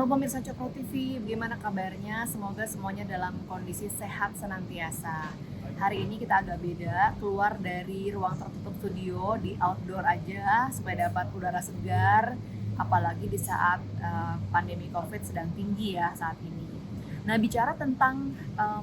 pemirsa Cokro TV, bagaimana kabarnya? Semoga semuanya dalam kondisi sehat senantiasa. Hari ini kita agak beda, keluar dari ruang tertutup studio, di outdoor aja supaya dapat udara segar, apalagi di saat pandemi COVID sedang tinggi ya saat ini. Nah, bicara tentang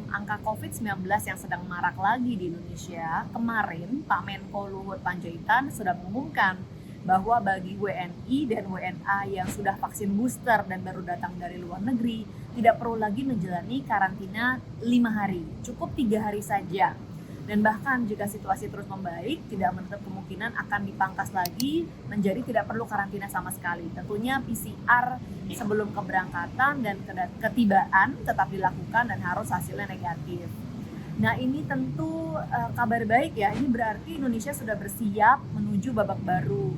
angka COVID-19 yang sedang marak lagi di Indonesia, kemarin Pak Menko Luhut Panjaitan sudah mengumumkan bahwa bagi WNI dan WNA yang sudah vaksin booster dan baru datang dari luar negeri tidak perlu lagi menjalani karantina 5 hari, cukup 3 hari saja. Dan bahkan jika situasi terus membaik, tidak menutup kemungkinan akan dipangkas lagi menjadi tidak perlu karantina sama sekali. Tentunya PCR sebelum keberangkatan dan ketibaan tetap dilakukan dan harus hasilnya negatif. Nah, ini tentu kabar baik ya. Ini berarti Indonesia sudah bersiap menuju babak baru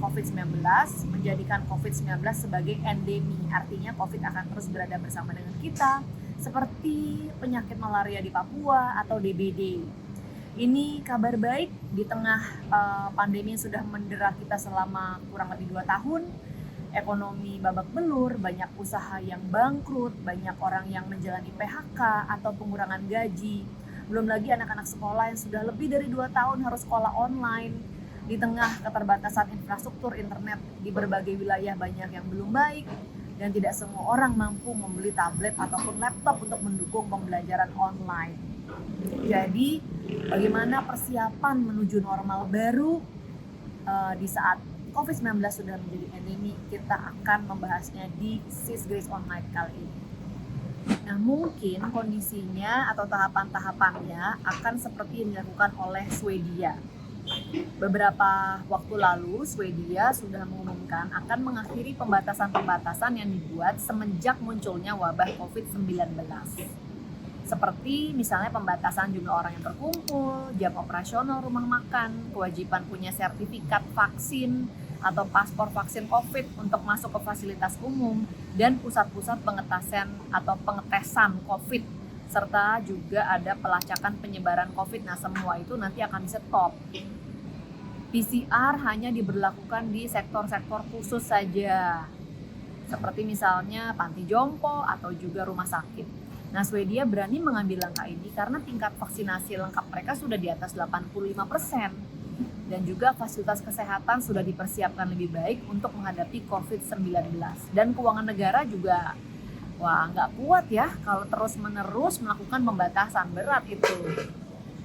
COVID-19, menjadikan COVID-19 sebagai endemi. Artinya COVID akan terus berada bersama dengan kita, seperti penyakit malaria di Papua atau DBD. Ini kabar baik di tengah pandemi yang sudah mendera kita selama kurang lebih 2 tahun. Ekonomi babak belur, banyak usaha yang bangkrut, banyak orang yang menjalani PHK atau pengurangan gaji. Belum lagi anak-anak sekolah yang sudah lebih dari 2 tahun harus sekolah online. Di tengah keterbatasan infrastruktur internet di berbagai wilayah banyak yang belum baik, dan tidak semua orang mampu membeli tablet ataupun laptop untuk mendukung pembelajaran online. Jadi, bagaimana persiapan menuju normal baru di saat COVID-19 sudah menjadi endemi, kita akan membahasnya di Sis Grace Online kali ini. Nah, mungkin kondisinya atau tahapan-tahapannya akan seperti yang dilakukan oleh Swedia. Beberapa waktu lalu, Swedia sudah mengumumkan akan mengakhiri pembatasan-pembatasan yang dibuat semenjak munculnya wabah COVID-19. Seperti misalnya pembatasan jumlah orang yang berkumpul, jam operasional rumah makan, kewajiban punya sertifikat vaksin atau paspor vaksin COVID untuk masuk ke fasilitas umum, dan pusat-pusat pengetesan atau pengetesan COVID, serta juga ada pelacakan penyebaran COVID. Nah, semua itu nanti akan di-stop. PCR hanya diberlakukan di sektor-sektor khusus saja, seperti misalnya panti jompo atau juga rumah sakit. Nah, Swedia berani mengambil langkah ini karena tingkat vaksinasi lengkap mereka sudah di atas 85%. Dan juga fasilitas kesehatan sudah dipersiapkan lebih baik untuk menghadapi COVID-19. Dan keuangan negara juga nggak kuat ya kalau terus-menerus melakukan pembatasan, berat itu.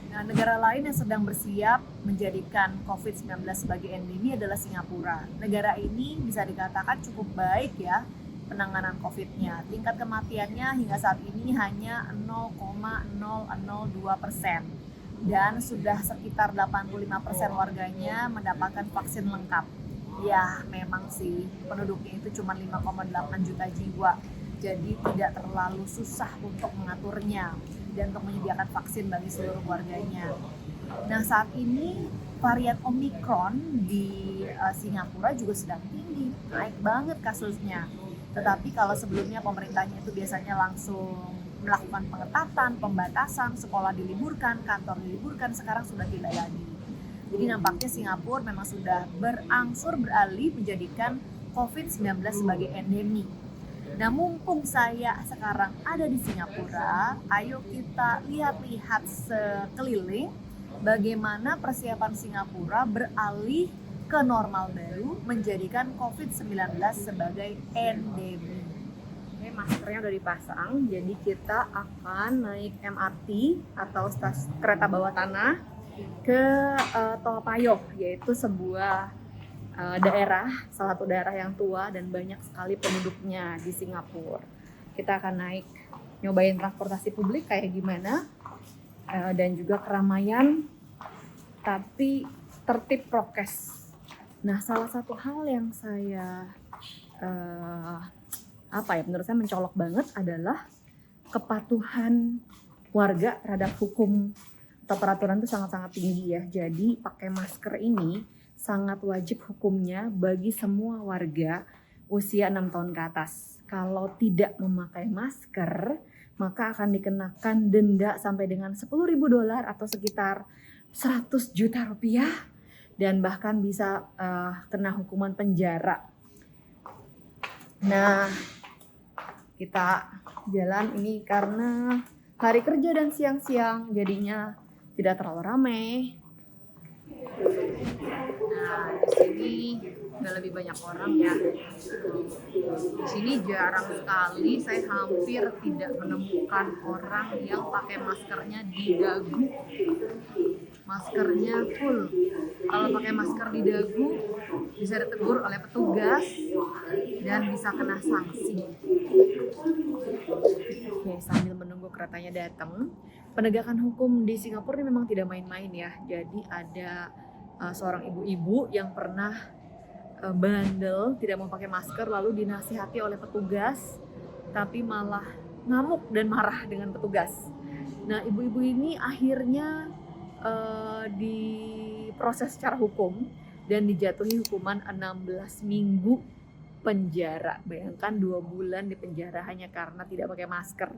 Nah, negara lain yang sedang bersiap menjadikan COVID-19 sebagai endemi adalah Singapura. Negara ini bisa dikatakan cukup baik ya penanganan COVID-nya. Tingkat kematiannya hingga saat ini hanya 0,002%. Dan sudah sekitar 85% warganya mendapatkan vaksin lengkap. Ya, memang sih penduduknya itu cuma 5,8 juta jiwa. Jadi tidak terlalu susah untuk mengaturnya dan untuk menyediakan vaksin bagi seluruh warganya. Nah, saat ini varian Omicron di Singapura juga sedang tinggi, naik banget kasusnya. Tetapi kalau sebelumnya pemerintahnya itu biasanya langsung melakukan pengetatan, pembatasan, sekolah diliburkan, kantor diliburkan, sekarang sudah tidak lagi. Jadi nampaknya Singapura memang sudah berangsur beralih menjadikan COVID-19 sebagai endemi. Nah, mumpung saya sekarang ada di Singapura, ayo kita lihat-lihat sekeliling bagaimana persiapan Singapura beralih ke normal baru menjadikan COVID-19 sebagai endemi. Oke, maskernya udah dipasang, jadi kita akan naik MRT atau kereta bawah tanah ke Toa Payoh, yaitu sebuah daerah, salah satu daerah yang tua dan banyak sekali penduduknya di Singapura. Kita akan naik, nyobain transportasi publik kayak gimana, dan juga keramaian, tapi tertib prokes. Nah, salah satu hal yang saya menurut saya mencolok banget adalah kepatuhan warga terhadap hukum atau peraturan itu sangat-sangat tinggi ya. Jadi pakai masker ini sangat wajib hukumnya bagi semua warga usia 6 tahun ke atas. Kalau tidak memakai masker, maka akan dikenakan denda sampai dengan $10.000 atau sekitar 100 juta rupiah, dan bahkan bisa kena hukuman penjara. Nah, kita jalan ini karena hari kerja dan siang-siang, jadinya tidak terlalu ramai. Nah, di sini udah lebih banyak orang ya. Di sini jarang sekali, saya hampir tidak menemukan orang yang pakai maskernya di dagu. Maskernya full. Kalau pakai masker di dagu bisa ditegur oleh petugas dan bisa kena sanksi. Oke, sambil menunggu keretanya datang, penegakan hukum di Singapura ini memang tidak main-main ya. Jadi ada seorang ibu-ibu yang pernah bandel, tidak mau pakai masker, lalu dinasihati oleh petugas, tapi malah ngamuk dan marah dengan petugas. Nah, ibu-ibu ini akhirnya diproses secara hukum dan dijatuhi hukuman 16 minggu penjara. Bayangkan 2 bulan di penjara hanya karena tidak pakai masker.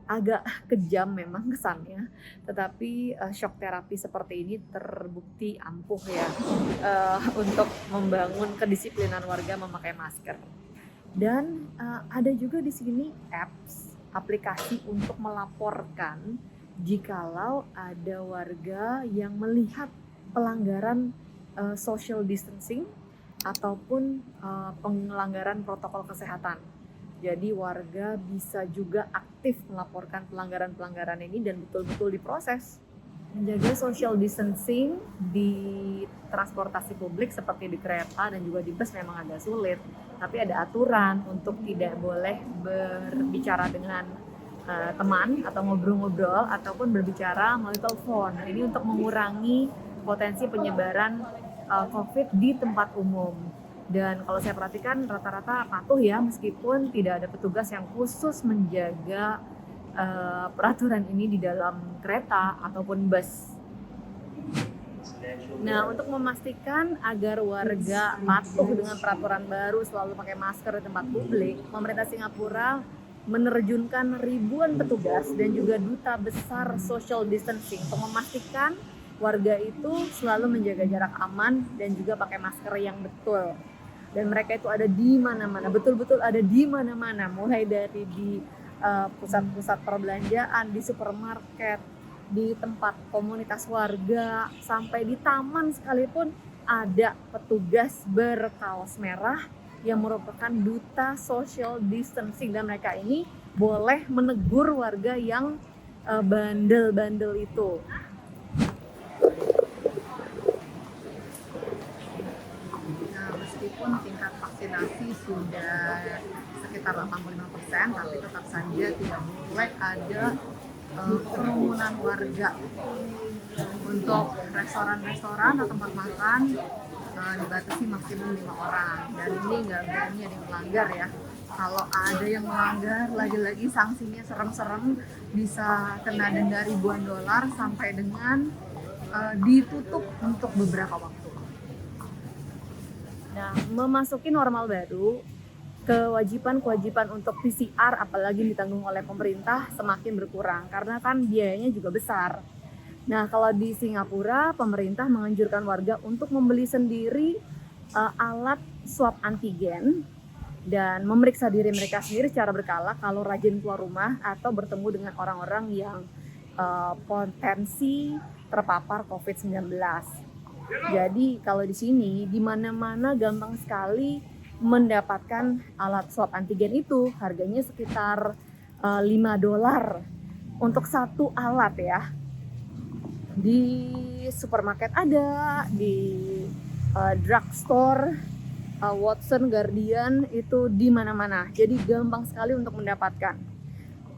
Agak kejam memang kesannya, tetapi shock terapi seperti ini terbukti ampuh ya untuk membangun kedisiplinan warga memakai masker. Dan ada juga di sini aplikasi untuk melaporkan jikalau ada warga yang melihat pelanggaran social distancing ataupun pelanggaran protokol kesehatan. Jadi warga bisa juga aktif melaporkan pelanggaran-pelanggaran ini dan betul-betul diproses. Menjaga social distancing di transportasi publik seperti di kereta dan juga di bus memang agak sulit. Tapi ada aturan untuk tidak boleh berbicara dengan teman atau ngobrol-ngobrol ataupun berbicara melalui telepon. Ini untuk mengurangi potensi penyebaran COVID di tempat umum. Dan kalau saya perhatikan rata-rata patuh ya, meskipun tidak ada petugas yang khusus menjaga peraturan ini di dalam kereta ataupun bus. Nah, untuk memastikan agar warga patuh dengan peraturan baru selalu pakai masker di tempat publik, pemerintah Singapura menerjunkan ribuan petugas dan juga duta besar social distancing untuk memastikan warga itu selalu menjaga jarak aman dan juga pakai masker yang betul. Dan mereka itu ada di mana-mana, betul-betul ada di mana-mana, mulai dari di pusat-pusat perbelanjaan, di supermarket, di tempat komunitas warga, sampai di taman sekalipun ada petugas berkaos merah yang merupakan duta social distancing, dan mereka ini boleh menegur warga yang bandel-bandel itu. Meskipun tingkat vaksinasi sudah sekitar 85%, tapi tetap saja tidak boleh ada kerumunan warga. Untuk restoran-restoran atau tempat makan dibatasi maksimum 5 orang, dan ini nggak berani ada yang melanggar ya. Kalau ada yang melanggar, lagi-lagi sanksinya serem-serem, bisa kena denda ribuan dolar sampai dengan ditutup untuk beberapa waktu. Nah, memasuki normal baru, kewajiban untuk PCR apalagi ditanggung oleh pemerintah semakin berkurang karena kan biayanya juga besar. Nah, kalau di Singapura, pemerintah menganjurkan warga untuk membeli sendiri alat swab antigen dan memeriksa diri mereka sendiri secara berkala kalau rajin keluar rumah atau bertemu dengan orang-orang yang potensi terpapar COVID-19. Jadi kalau di sini di mana-mana gampang sekali mendapatkan alat swab antigen itu, harganya sekitar $5 untuk satu alat ya. Di supermarket ada, di drugstore, Watson, Guardian, itu di mana-mana. Jadi gampang sekali untuk mendapatkan.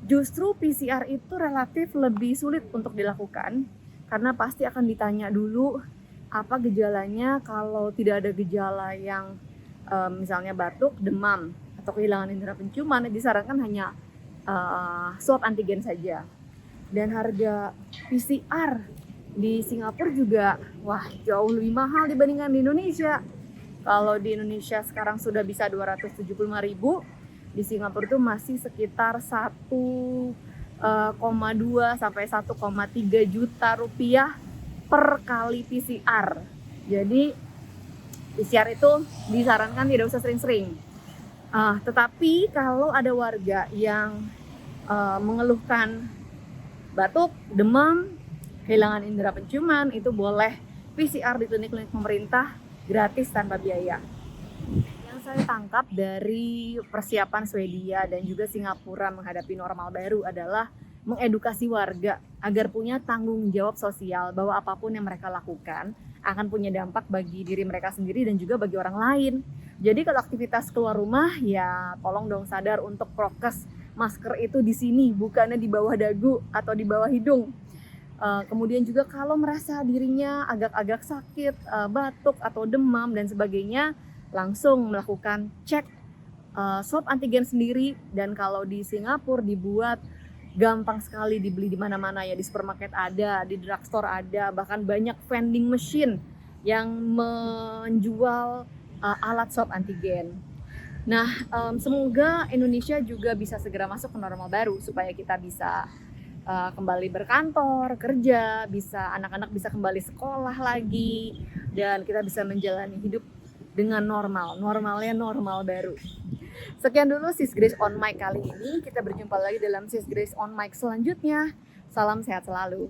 Justru PCR itu relatif lebih sulit untuk dilakukan karena pasti akan ditanya dulu apa gejalanya. Kalau tidak ada gejala yang misalnya batuk, demam, atau kehilangan indera penciuman, disarankan hanya swab antigen saja. Dan harga PCR di Singapura juga jauh lebih mahal dibandingkan di Indonesia. Kalau di Indonesia sekarang sudah bisa 275.000, di Singapura itu masih sekitar 1,2 sampai 1,3 juta rupiah per kali PCR. Jadi PCR itu disarankan tidak usah sering-sering. Tetapi kalau ada warga yang mengeluhkan batuk, demam, kehilangan indera penciuman, itu boleh PCR di klinik-klinik pemerintah gratis tanpa biaya. Yang saya tangkap dari persiapan Swedia dan juga Singapura menghadapi normal baru adalah mengedukasi warga agar punya tanggung jawab sosial bahwa apapun yang mereka lakukan akan punya dampak bagi diri mereka sendiri dan juga bagi orang lain. Jadi kalau aktivitas keluar rumah ya tolong dong sadar untuk prokes, masker itu di sini bukannya di bawah dagu atau di bawah hidung. Kemudian juga kalau merasa dirinya agak-agak sakit, batuk atau demam dan sebagainya, langsung melakukan cek swab antigen sendiri. Dan kalau di Singapura dibuat gampang sekali dibeli di mana-mana ya, di supermarket ada, di drugstore ada, bahkan banyak vending machine yang menjual alat swab antigen. Nah, semoga Indonesia juga bisa segera masuk ke normal baru supaya kita bisa kembali berkantor, kerja, bisa anak-anak bisa kembali sekolah lagi, dan kita bisa menjalani hidup dengan normalnya normal baru. Sekian dulu Sis Grace on Mic kali ini. Kita berjumpa lagi dalam Sis Grace on Mic selanjutnya. Salam sehat selalu.